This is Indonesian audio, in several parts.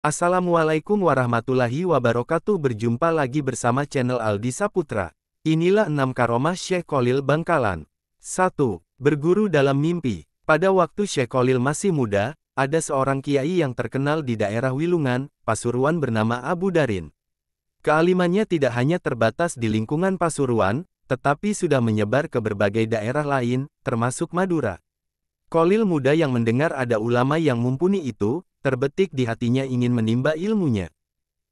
Assalamualaikum warahmatullahi wabarakatuh. Berjumpa lagi bersama channel Aldi Saputra. Inilah 6 karomah Syekh Kholil Bangkalan. 1. Berguru dalam mimpi. Pada waktu Syekh Kholil masih muda, ada seorang kiai yang terkenal di daerah Wilungan, Pasuruan bernama Abu Darin. Kealimannya tidak hanya terbatas di lingkungan Pasuruan, tetapi sudah menyebar ke berbagai daerah lain, termasuk Madura. Kholil muda yang mendengar ada ulama yang mumpuni itu, terbetik di hatinya ingin menimba ilmunya.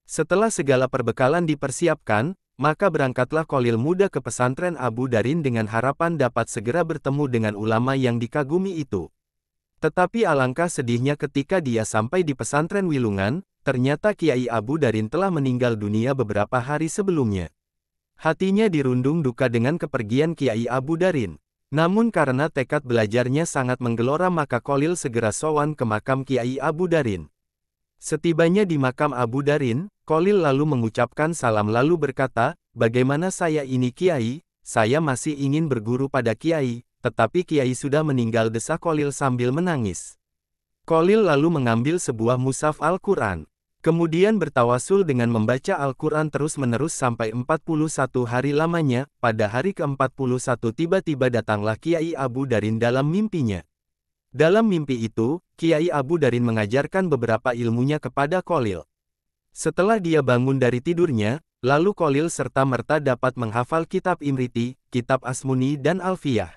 Setelah segala perbekalan dipersiapkan, maka berangkatlah Kholil muda ke pesantren Abu Darin dengan harapan dapat segera bertemu dengan ulama yang dikagumi itu. Tetapi alangkah sedihnya ketika dia sampai di pesantren Wilungan, ternyata Kiai Abu Darin telah meninggal dunia beberapa hari sebelumnya. Hatinya dirundung duka dengan kepergian Kiai Abu Darin. Namun karena tekad belajarnya sangat menggelora maka Kholil segera sowan ke makam Kiai Abu Darin. Setibanya di makam Abu Darin, Kholil lalu mengucapkan salam lalu berkata, "Bagaimana saya ini Kiai, saya masih ingin berguru pada Kiai, tetapi Kiai sudah meninggal," desa Kholil sambil menangis. Kholil lalu mengambil sebuah mushaf Al-Quran. Kemudian bertawasul dengan membaca Al-Quran terus-menerus sampai 41 hari lamanya. Pada hari ke-41 tiba-tiba datanglah Kiai Abu Darin dalam mimpinya. Dalam mimpi itu, Kiai Abu Darin mengajarkan beberapa ilmunya kepada Kholil. Setelah dia bangun dari tidurnya, lalu Kholil serta-merta dapat menghafal kitab Imriti, kitab Asmuni dan Alfiyah.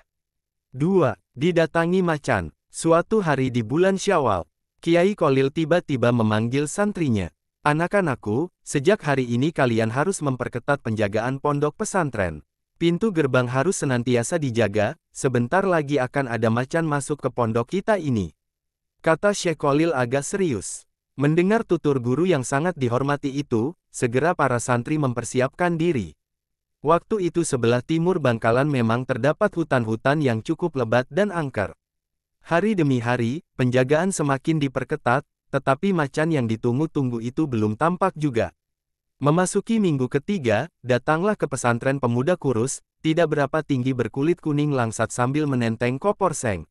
2. Didatangi macan. Suatu hari di bulan Syawal, Kiai Kholil tiba-tiba memanggil santrinya. "Anak-anakku, sejak hari ini kalian harus memperketat penjagaan pondok pesantren. Pintu gerbang harus senantiasa dijaga, sebentar lagi akan ada macan masuk ke pondok kita ini," kata Syekh Kholil agak serius. Mendengar tutur guru yang sangat dihormati itu, segera para santri mempersiapkan diri. Waktu itu sebelah timur Bangkalan memang terdapat hutan-hutan yang cukup lebat dan angker. Hari demi hari, penjagaan semakin diperketat, tetapi macan yang ditunggu-tunggu itu belum tampak juga. Memasuki minggu ketiga, datanglah ke pesantren pemuda kurus, tidak berapa tinggi berkulit kuning langsat sambil menenteng kopor seng.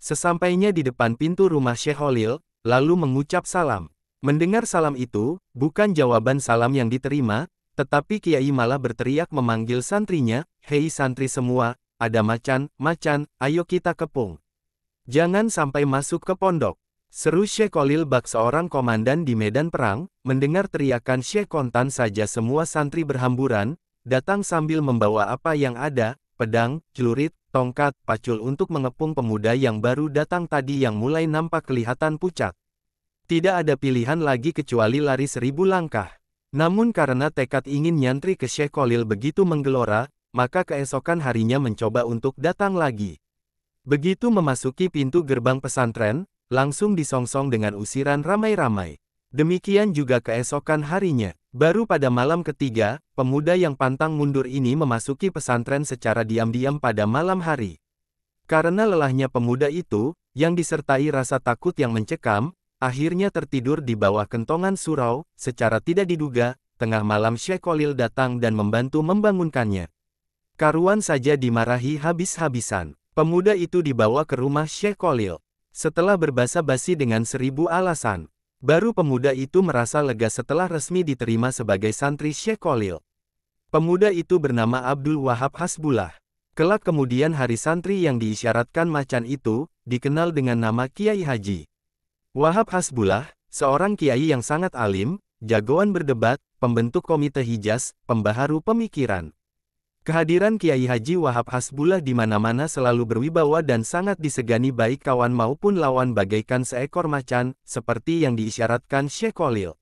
Sesampainya di depan pintu rumah Syekh Kholil, lalu mengucap salam. Mendengar salam itu, bukan jawaban salam yang diterima, tetapi Kiai malah berteriak memanggil santrinya, "Hei santri semua, ada macan, ayo kita kepung. Jangan sampai masuk ke pondok," seru Syekh Kholil bak seorang komandan di medan perang. Mendengar teriakan Syekh kontan saja semua santri berhamburan, datang sambil membawa apa yang ada, pedang, celurit, tongkat, pacul untuk mengepung pemuda yang baru datang tadi yang mulai nampak kelihatan pucat. Tidak ada pilihan lagi kecuali lari 1000 langkah. Namun karena tekad ingin nyantri ke Syekh Kholil begitu menggelora, maka keesokan harinya mencoba untuk datang lagi. Begitu memasuki pintu gerbang pesantren, langsung disongsong dengan usiran ramai-ramai. Demikian juga keesokan harinya. Baru pada malam ketiga, pemuda yang pantang mundur ini memasuki pesantren secara diam-diam pada malam hari. Karena lelahnya pemuda itu, yang disertai rasa takut yang mencekam, akhirnya tertidur di bawah kentongan surau. Secara tidak diduga, tengah malam Syekh Kholil datang dan membantu membangunkannya. Karuan saja dimarahi habis-habisan. Pemuda itu dibawa ke rumah Syekh Kholil. Setelah berbasa-basi dengan 1000 alasan, baru pemuda itu merasa lega setelah resmi diterima sebagai santri Syekh Kholil. Pemuda itu bernama Abdul Wahab Hasbullah. Kelak kemudian hari santri yang diisyaratkan macan itu, dikenal dengan nama Kiai Haji Wahab Hasbullah, seorang kiai yang sangat alim, jagoan berdebat, pembentuk komite Hijaz, pembaharu pemikiran. Kehadiran Kiai Haji Wahab Hasbullah di mana-mana selalu berwibawa dan sangat disegani baik kawan maupun lawan bagaikan seekor macan, seperti yang diisyaratkan Syekh Kholil.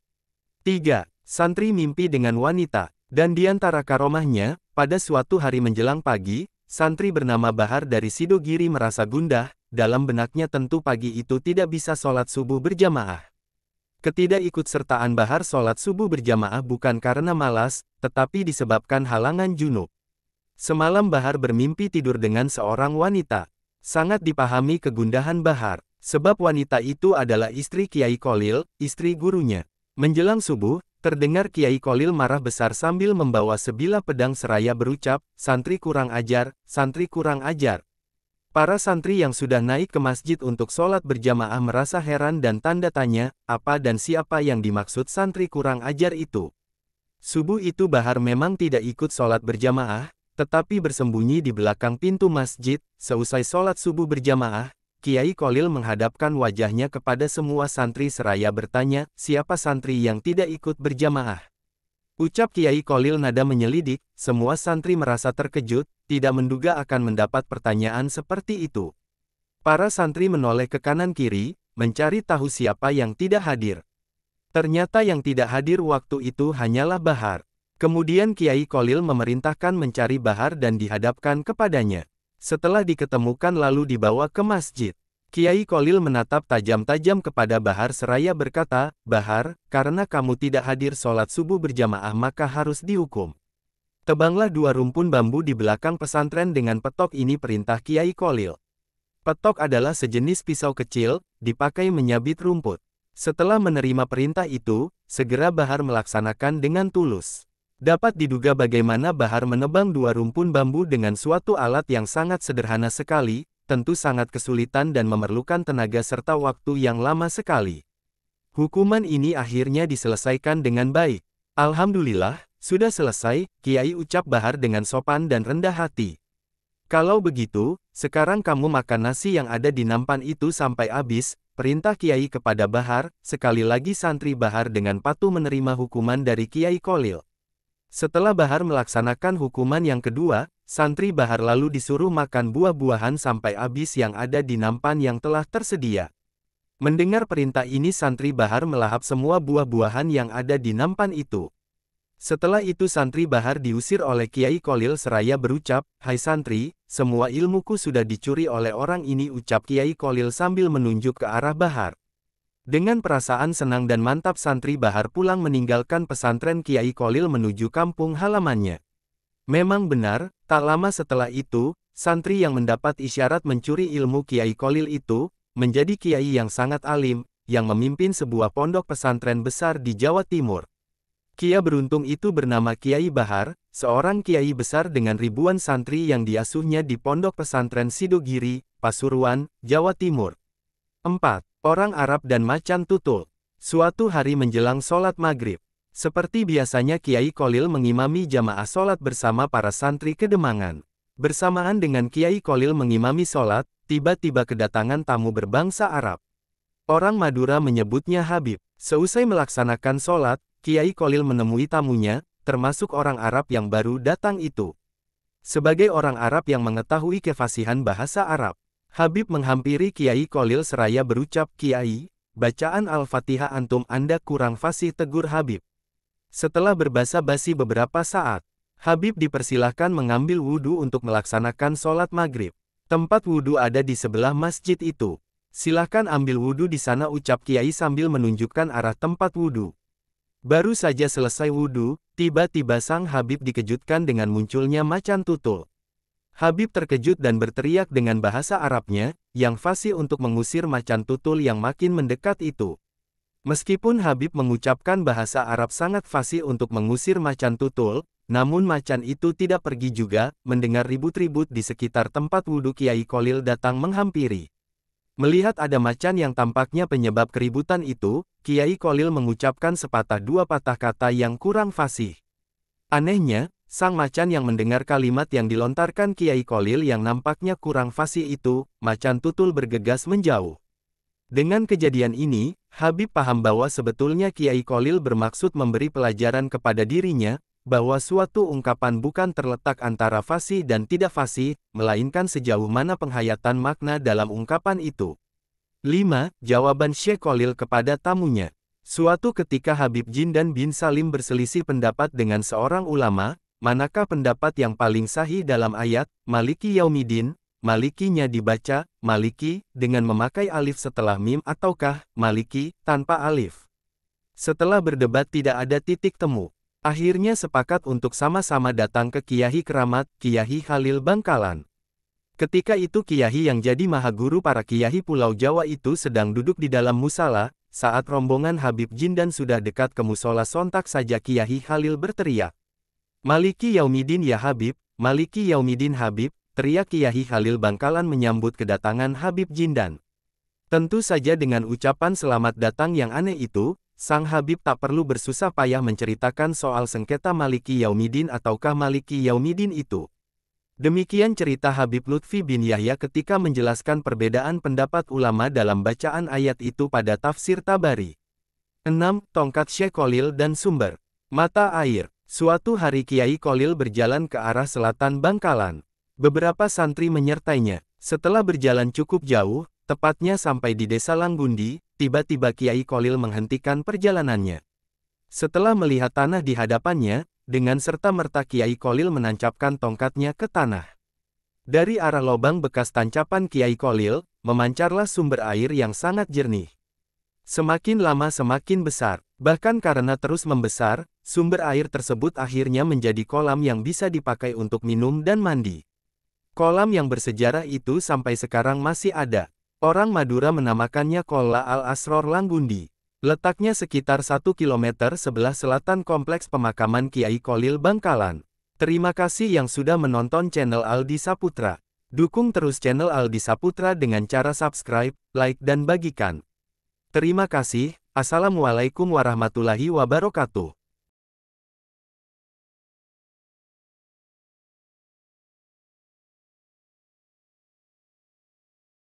3. Santri mimpi dengan wanita. Dan di antara karomahnya, pada suatu hari menjelang pagi, santri bernama Bahar dari Sidogiri merasa gundah, dalam benaknya tentu pagi itu tidak bisa sholat subuh berjamaah. Ketidakikutsertaan Bahar sholat subuh berjamaah bukan karena malas, tetapi disebabkan halangan junub. Semalam Bahar bermimpi tidur dengan seorang wanita. Sangat dipahami kegundahan Bahar, sebab wanita itu adalah istri Kiai Kholil, istri gurunya. Menjelang subuh, terdengar Kiai Kholil marah besar sambil membawa sebilah pedang seraya berucap, "Santri kurang ajar, santri kurang ajar." Para santri yang sudah naik ke masjid untuk sholat berjamaah merasa heran dan tanda tanya, apa dan siapa yang dimaksud santri kurang ajar itu. Subuh itu Bahar memang tidak ikut sholat berjamaah, tetapi bersembunyi di belakang pintu masjid. Seusai sholat subuh berjamaah, Kiai Kholil menghadapkan wajahnya kepada semua santri seraya bertanya, siapa santri yang tidak ikut berjamaah? Ucap Kiai Kholil nada menyelidik, semua santri merasa terkejut, tidak menduga akan mendapat pertanyaan seperti itu. Para santri menoleh ke kanan-kiri, mencari tahu siapa yang tidak hadir. Ternyata yang tidak hadir waktu itu hanyalah Bahar. Kemudian Kiai Kholil memerintahkan mencari Bahar dan dihadapkan kepadanya. Setelah diketemukan lalu dibawa ke masjid. Kiai Kholil menatap tajam-tajam kepada Bahar seraya berkata, Bahar, karena kamu tidak hadir sholat subuh berjamaah maka harus dihukum. Tebanglah 2 rumpun bambu di belakang pesantren dengan petok ini perintah Kiai Kholil. Petok adalah sejenis pisau kecil, dipakai menyabit rumput. Setelah menerima perintah itu, segera Bahar melaksanakan dengan tulus. Dapat diduga bagaimana Bahar menebang 2 rumpun bambu dengan suatu alat yang sangat sederhana sekali, tentu sangat kesulitan dan memerlukan tenaga serta waktu yang lama sekali. Hukuman ini akhirnya diselesaikan dengan baik. Alhamdulillah, sudah selesai, Kiai ucap Bahar dengan sopan dan rendah hati. Kalau begitu, sekarang kamu makan nasi yang ada di nampan itu sampai habis, perintah Kiai kepada Bahar. Sekali lagi santri Bahar dengan patuh menerima hukuman dari Kiai Kholil. Setelah Bahar melaksanakan hukuman yang kedua, santri Bahar lalu disuruh makan buah-buahan sampai habis yang ada di nampan yang telah tersedia. Mendengar perintah ini santri Bahar melahap semua buah-buahan yang ada di nampan itu. Setelah itu santri Bahar diusir oleh Kiai Kholil seraya berucap, Hai santri, semua ilmuku sudah dicuri oleh orang ini ucap Kiai Kholil sambil menunjuk ke arah Bahar. Dengan perasaan senang dan mantap santri Bahar pulang meninggalkan pesantren Kiai Kholil menuju kampung halamannya. Memang benar, tak lama setelah itu, santri yang mendapat isyarat mencuri ilmu Kiai Kholil itu, menjadi kiai yang sangat alim, yang memimpin sebuah pondok pesantren besar di Jawa Timur. Kiai beruntung itu bernama Kiai Bahar, seorang kiai besar dengan ribuan santri yang diasuhnya di pondok pesantren Sidogiri, Pasuruan, Jawa Timur. 4. Orang Arab dan Macan Tutul. Suatu hari menjelang sholat maghrib. Seperti biasanya Kiai Kholil mengimami jamaah sholat bersama para santri kedemangan. Bersamaan dengan Kiai Kholil mengimami sholat, tiba-tiba kedatangan tamu berbangsa Arab. Orang Madura menyebutnya Habib. Seusai melaksanakan sholat, Kiai Kholil menemui tamunya, termasuk orang Arab yang baru datang itu. Sebagai orang Arab yang mengetahui kefasihan bahasa Arab, Habib menghampiri Kiai Kholil seraya berucap, Kiai, bacaan Al-Fatihah antum Anda kurang fasih tegur Habib. Setelah berbasa-basi beberapa saat, Habib dipersilahkan mengambil wudhu untuk melaksanakan sholat maghrib. Tempat wudhu ada di sebelah masjid itu. Silahkan ambil wudhu di sana ucap Kiai sambil menunjukkan arah tempat wudhu. Baru saja selesai wudhu, tiba-tiba sang Habib dikejutkan dengan munculnya macan tutul. Habib terkejut dan berteriak dengan bahasa Arabnya, yang fasih untuk mengusir macan tutul yang makin mendekat itu. Meskipun Habib mengucapkan bahasa Arab sangat fasih untuk mengusir macan tutul, namun macan itu tidak pergi juga. Mendengar ribut-ribut di sekitar tempat wudhu Kiai Kholil datang menghampiri. Melihat ada macan yang tampaknya penyebab keributan itu, Kiai Kholil mengucapkan sepatah dua patah kata yang kurang fasih. Anehnya, sang macan yang mendengar kalimat yang dilontarkan Kiai Kholil yang nampaknya kurang fasih itu, macan tutul bergegas menjauh. Dengan kejadian ini, Habib paham bahwa sebetulnya Kiai Kholil bermaksud memberi pelajaran kepada dirinya, bahwa suatu ungkapan bukan terletak antara fasih dan tidak fasih, melainkan sejauh mana penghayatan makna dalam ungkapan itu. 5. Jawaban Syekh Kholil kepada tamunya. Suatu ketika Habib Jindan bin Salim berselisih pendapat dengan seorang ulama, manakah pendapat yang paling sahih dalam ayat, Maliki Yaumidin, Malikinya dibaca, Maliki, dengan memakai alif setelah mim ataukah, Maliki, tanpa alif. Setelah berdebat tidak ada titik temu. Akhirnya sepakat untuk sama-sama datang ke Kiai Keramat, Kiai Khalil Bangkalan. Ketika itu Kiai yang jadi mahaguru para Kiai Pulau Jawa itu sedang duduk di dalam musala, saat rombongan Habib Jindan sudah dekat ke musola sontak saja Kiai Khalil berteriak. Maliki Yaumidin ya Habib, Maliki Yaumidin Habib, teriak Kiai Khalil Bangkalan menyambut kedatangan Habib Jindan. Tentu saja dengan ucapan selamat datang yang aneh itu, sang Habib tak perlu bersusah payah menceritakan soal sengketa Maliki Yaumidin ataukah Maliki Yaumidin itu. Demikian cerita Habib Lutfi bin Yahya ketika menjelaskan perbedaan pendapat ulama dalam bacaan ayat itu pada tafsir Tabari. 6. Tongkat Syekh Khalil dan sumber mata air. Suatu hari Kiai Khalil berjalan ke arah selatan Bangkalan. Beberapa santri menyertainya. Setelah berjalan cukup jauh, tepatnya sampai di desa Langgundi, tiba-tiba Kiai Khalil menghentikan perjalanannya. Setelah melihat tanah di hadapannya, dengan serta-merta Kiai Khalil menancapkan tongkatnya ke tanah. Dari arah lubang bekas tancapan Kiai Khalil, memancarlah sumber air yang sangat jernih. Semakin lama semakin besar, bahkan karena terus membesar, sumber air tersebut akhirnya menjadi kolam yang bisa dipakai untuk minum dan mandi. Kolam yang bersejarah itu sampai sekarang masih ada. Orang Madura menamakannya Qolla Al-Asror Langgundi. Letaknya sekitar 1 km sebelah selatan kompleks pemakaman Kiai Khalil Bangkalan. Terima kasih yang sudah menonton channel Aldi Saputra. Dukung terus channel Aldi Saputra dengan cara subscribe, like dan bagikan. Terima kasih. Assalamualaikum warahmatullahi wabarakatuh.